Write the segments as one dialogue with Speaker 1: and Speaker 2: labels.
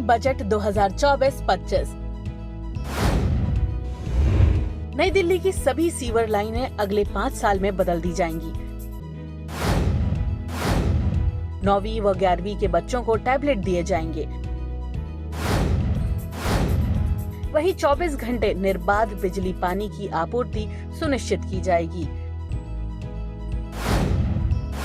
Speaker 1: Budget 2024-25। नई दिल्ली की सभी सीवर लाइनें अगले 5 साल में बदल दी जाएंगी। 9वीं व 11वीं के बच्चों को टैबलेट दिए जाएंगे। वहीं 24 घंटे निर्बाध बिजली पानी की आपूर्ति सुनिश्चित की जाएगी।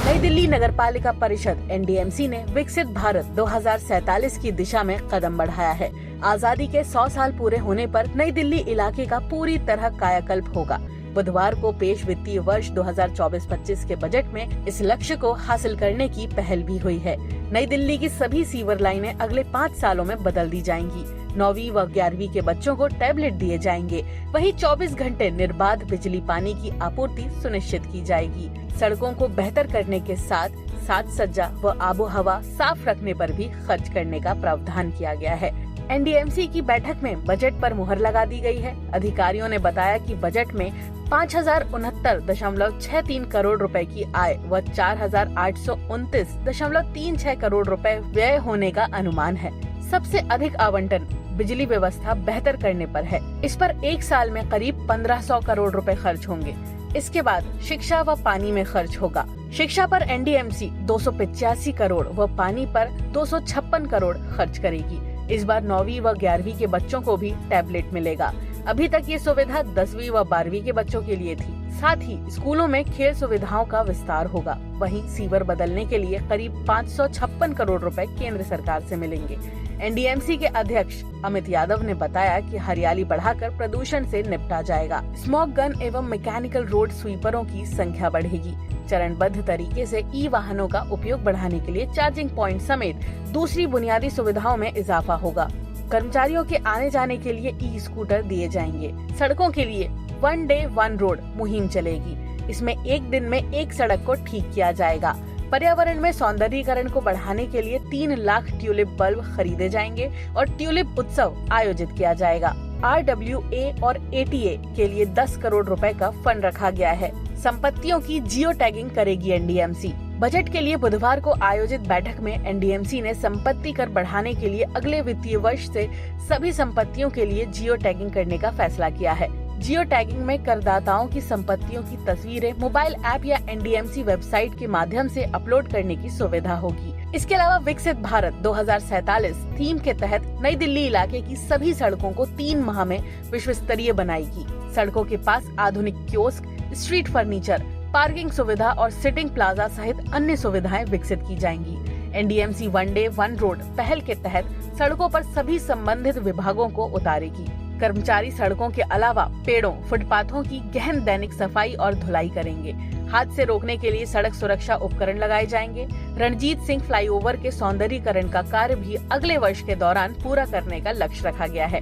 Speaker 1: नई दिल्ली नगरपालिका परिषद NDMC ने विकसित भारत 2047 की दिशा में कदम बढ़ाया है। आजादी के 100 साल पूरे होने पर नई दिल्ली इलाके का पूरी तरह कायाकल्प होगा। बुधवार को पेश वित्तीय वर्ष 2024-25 के बजट में इस लक्ष्य को हासिल करने की पहल भी हुई है। नई दिल्ली की सभी सीवर लाइनें अगले 5 सालों में बदल दी जाएंगी। 9वीं व 11वीं के बच्चों को टैबलेट दिए जाएंगे। वहीं 24 घंटे निर्बाध बिजली पानी की आपूर्ति सुनिश्चित की जाएगी। सड़कों को बेहतर करने के साथ साथ सज्जा व आबो हवा साफ रखने पर भी खर्च करने का प्रावधान किया गया है। NDMC की बैठक में बजट पर मुहर लगा दी गई है। अधिकारियों ने बताया कि बजट में 5069.63 करोड़ रुपए की आय व 4829.36 करोड़ रुपए व्यय होने का अनुमान है। सबसे अधिक आवंटन बिजली व्यवस्था बेहतर करने पर है। इस पर एक साल में करीब 1500 करोड़ रुपए खर्च होंगे। इसके बाद शिक्षा व पानी में खर्च होगा। शिक्षा पर NDMC 285 करोड़ व पानी पर 256 करोड़ खर्च करेगी। इस बार 9वीं व 11वीं के बच्चों को भी टैबलेट मिलेगा। अभी तक ये सुविधा 10वीं व 12वीं के बच्चों के लिए थी। साथ ही स्कूलों में खेल सुविधाओं का विस्तार होगा। वहीं सीवर बदलने के लिए करीब 556 करोड़ रुपए केंद्र सरकार से मिलेंगे। NDMC के अध्यक्ष अमित यादव ने बताया कि हरियाली बढ़ाकर प्रदूषण से निपटा जाएगा। स्मॉग गन एवं मैकेनिकल रोड स्वीपरों की संख्या बढ़ेगी। चरणबद्ध तरीके से वाहनों का उपयोग बढ़ाने के लिए चार्जिंग पॉइंट समेत दूसरी बुनियादी सुविधाओं में इजाफा होगा। कर्मचारियों के आने जाने के लिए स्कूटर दिए जाएंगे। सड़कों के लिए 1 डे 1 रोड मुहिम चलेगी। इसमें एक दिन में एक सड़क को ठीक किया जाएगा। पर्यावरण में सौंदर्यीकरण को बढ़ाने के लिए 3 लाख ट्यूलिप बल्ब खरीदे जाएंगे और ट्यूलिप उत्सव आयोजित किया जाएगा। RWA और ATA के लिए 10 करोड़ रुपए का फंड रखा गया है। संपत्तियों की जियो टैगिंग करेगी NDMC। बजट के लिए बुधवार को आयोजित बैठक में NDMC ने संपत्ति कर बढ़ाने के लिए अगले वित्तीय वर्ष से सभी संपत्तियों के लिए जियो टैगिंग करने का फैसला किया है। जियो टैगिंग में करदाताओं की संपत्तियों की तस्वीरें मोबाइल ऐप या NDMC वेबसाइट के माध्यम से अपलोड करने की सुविधा होगी। इसके अलावा विकसित भारत 2047 थीम के तहत नई दिल्ली इलाके की सभी सड़कों को 3 माह में विश्व स्तरीय बनाएगी। सड़कों के पास आधुनिक कियोस्क, स्ट्रीट फर्नीचर, पार्किंग सुविधा और सिटिंग प्लाजा सहित अन्य सुविधाएं विकसित की जाएंगी। NDMC 1 डे 1 रोड पहल के तहत सड़कों पर सभी संबंधित विभागों को उतारेगी। कर्मचारी सड़कों के अलावा पेड़ों, फुटपाथों की गहन दैनिक सफाई और धुलाई करेंगे। हादसे रोकने के लिए सड़क सुरक्षा उपकरण लगाए जाएंगे। रणजीत सिंह फ्लाईओवर के सौंदर्यीकरण का कार्य भी अगले वर्ष के दौरान पूरा करने का लक्ष्य रखा गया है।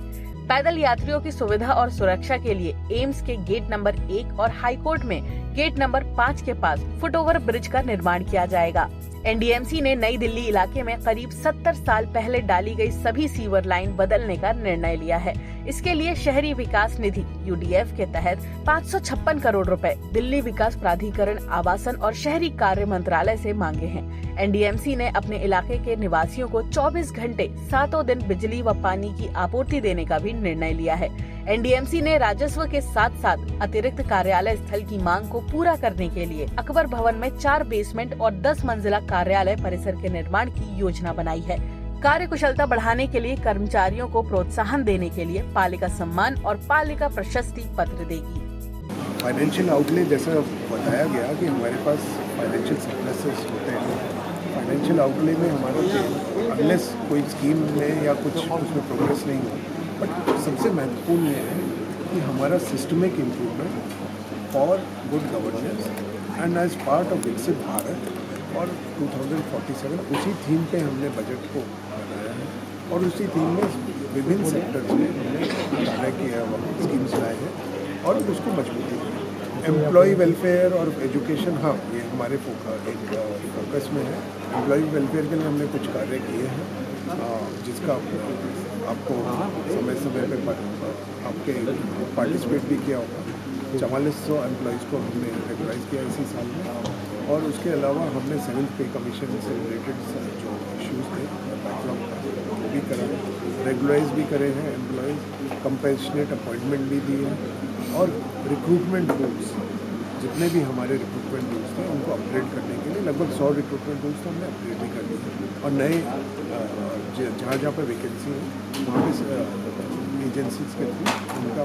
Speaker 1: पैदल यात्रियों की सुविधा और सुरक्षा के लिए एम्स के गेट नंबर 1 और हाईकोर्ट में गेट नंबर 5 के पास फुटओवर ब्रिज का निर्माण किया जाएगा। NDMC ने नई दिल्ली इलाके में करीब 70 साल पहले डाली गई सभी सीवर लाइन बदलने का निर्णय लिया है। इसके लिए शहरी विकास निधि UDF के तहत 556 करोड़ रुपए दिल्ली विकास प्राधिकरण, आवासन और शहरी कार्य मंत्रालय से मांगे हैं। NDMC ने अपने इलाके के निवासियों को 24 घंटे 7 दिन बिजली व पानी की आपूर्ति देने का भी निर्णय लिया है। NDMC ने राजस्व के साथ साथ अतिरिक्त कार्यालय स्थल की मांग को पूरा करने के लिए अकबर भवन में 4 बेसमेंट और 10 मंजिला कार्यालय परिसर के निर्माण की योजना बनाई है। कार्य कुशलता बढ़ाने के लिए कर्मचारियों को प्रोत्साहन देने के लिए पालिका सम्मान और पालिका प्रशस्ति पत्र देगी।
Speaker 2: फाइनेंशियल आउटले जैसा बताया गया कि हमारे पास फाइनेंशियल सरप्लसेस होते हैं। फाइनेंशियल आउटले में हमारा अनलेस कोई स्कीम में या कुछ उसमें प्रोग्रेस नहीं हो, बट सबसे महत्वपूर्ण ये है कि हमारा systemic improvement for good governance and as part of Viksit Bharat और 2047 उसी थीम पे हमने बजट को बनाया है और उसी थीम में विभिन्न सेक्टर्स में हमने कार्य किया हुआ स्कीम्स लाए हैं और उसको मजबूती दी। एम्प्लॉय वेलफेयर और एजुकेशन, हाँ, ये हमारे फोकस में है। एम्प्लॉय वेलफेयर के लिए हमने कुछ कार्य किए हैं जिसका आपको समय समय पे आपके पार्टिसिपेट भी किया होगा। 4400 एम्प्लॉयज़ को हमने रेगुलाइज किया इसी साल में और उसके अलावा हमने 7th पे कमीशन से रिलेटेड जो इश्यूज़ थे बैकलॉग वो भी करा है, रेगुलराइज भी करे हैं एम्प्लॉयज़, कंपेशनेट अपॉइंटमेंट भी दिए हैं और रिक्रूटमेंट रूल्स जितने भी हमारे रिक्रूटमेंट रूल्स थे उनको अपग्रेड करने के लिए लगभग 100 रिक्रूटमेंट रूल्स तो हमने अपग्रेड भी कर दिए और नए जहाँ जहाँ पर वैकेंसी है वहाँ पे एजेंसीज के थ्रू उनका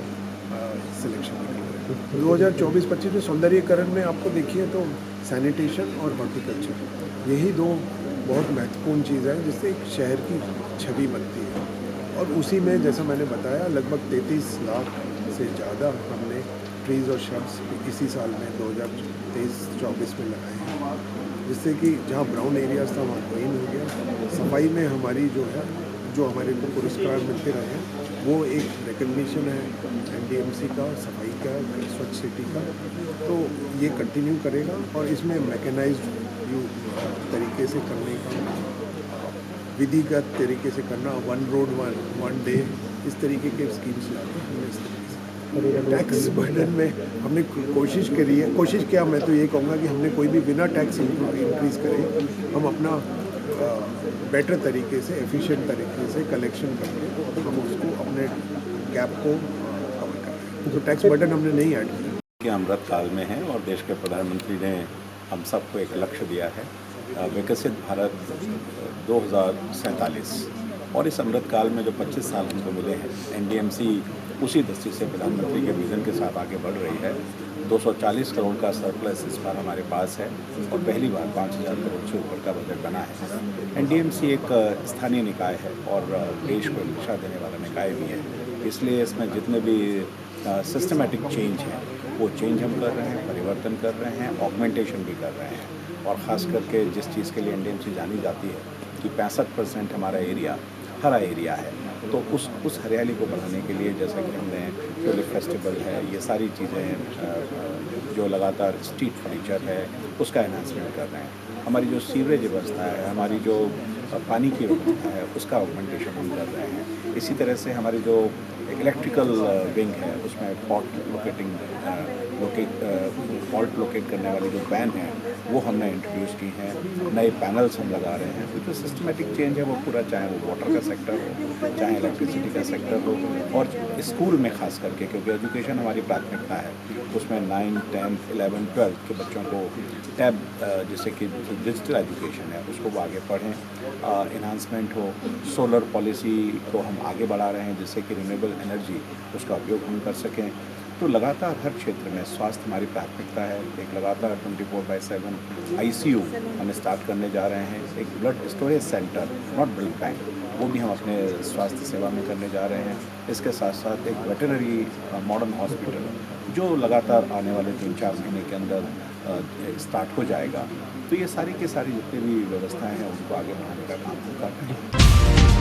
Speaker 2: सिलेक्शन भी कर रहे हैं। 2024-25 में सौंदर्यीकरण में आपको देखिए तो सैनिटेशन और हॉर्टिकल्चर यही दो बहुत महत्वपूर्ण चीज़ है जिससे एक शहर की छवि बनती है और उसी में जैसा मैंने बताया लगभग 33 लाख से ज़्यादा हमने ट्रीज़ और शब्स इसी साल में 2023-24 में लगाए हैं जिससे कि जहाँ ब्राउन एरियाज़ था वहाँ ग्रीन हो गया। सफाई में हमारी जो है जो हमारे को पुरस्कार मिलते रहे हैं वो एक रिकग्निशन है NDMC का सफाई का स्वच्छ सिटी का, तो ये कंटिन्यू करेगा और इसमें मैकेनाइज्ड तरीके से करने का, विधिगत तरीके से करना, वन रोड वन डे, इस तरीके के स्कीम्स लाते हैं हमने। इस तरीके से टैक्स बर्डन में हमने कोशिश करी है, कोशिश क्या मैं तो ये कहूँगा कि हमने कोई भी बिना टैक्स इंक्रीज़ करे हम अपना बेटर तरीके से एफिशिएंट तरीके से कलेक्शन करके हम उसको अपने गैप को कवर कर रहे हैं। तो टैक्स बर्डन हमने नहीं ऐड किया
Speaker 3: कि अमृत काल में है और देश के प्रधानमंत्री ने हम सबको एक लक्ष्य दिया है विकसित भारत 2047 और इस अमृत काल में जो 25 साल हमको मिले हैं NDMC उसी दृष्टि से प्रधानमंत्री के विज़न के साथ आगे बढ़ रही है। 240 करोड़ का सरप्लस इस बार हमारे पास है और पहली बार 5000 करोड़ से ऊपर का बजट बना है। NDMC एक स्थानीय निकाय है और देश को दिशा देने वाला निकाय भी है, इसलिए इसमें जितने भी सिस्टमेटिक चेंज हैं वो चेंज हम कर रहे हैं, परिवर्तन कर रहे हैं, ऑगमेंटेशन भी कर रहे हैं और ख़ास करके जिस चीज़ के लिए NDMC जानी जाती है कि 65% हमारा एरिया हरा एरिया है, तो उस हरियाली को बढ़ाने के लिए जैसा कि हमने ट्यूलिप फेस्टिवल है, ये सारी चीज़ें जो लगातार स्ट्रीट फर्नीचर है उसका एनहांसमेंट कर रहे हैं। हमारी जो सीवरेज व्यवस्था है, हमारी जो पानी की व्यवस्था है उसका ऑगमेंटेशन हम कर रहे हैं। इसी तरह से हमारी जो इलेक्ट्रिकल विंग है उसमें फॉल्ट लोकेट करने वाली जो वैन है वो हमने इंट्रोड्यूस की हैं, नए पैनल्स हम लगा रहे हैं। तो जो सिस्टमेटिक चेंज है वो पूरा, चाहे वो वाटर का सेक्टर हो, चाहे इलेक्ट्रिसिटी का सेक्टर हो और स्कूल में खास करके, क्योंकि एजुकेशन हमारी प्राथमिकता है, उसमें 9, 10, 11, 12 के बच्चों को टैब जैसे कि डिजिटल एजुकेशन है उसको वो आगे पढ़ें, इन्हांसमेंट हो। सोलर पॉलिसी को हम आगे बढ़ा रहे हैं जिससे कि रिन्यूएबल एनर्जी उसका उपयोग हम कर सकें। तो लगातार हर क्षेत्र में स्वास्थ्य हमारी प्राथमिकता है। एक लगातार 24/7 ICU हम स्टार्ट करने जा रहे हैं। एक blood storage centre, not blood bank, वो भी हम अपने स्वास्थ्य सेवा में करने जा रहे हैं। इसके साथ साथ एक वेटरनरी मॉडर्न हॉस्पिटल जो लगातार आने वाले 3-4 महीने के अंदर स्टार्ट हो जाएगा। तो ये सारी की सारी जितनी भी व्यवस्थाएं हैं उनको आगे बढ़ाने का काम हम कर रहे हैं।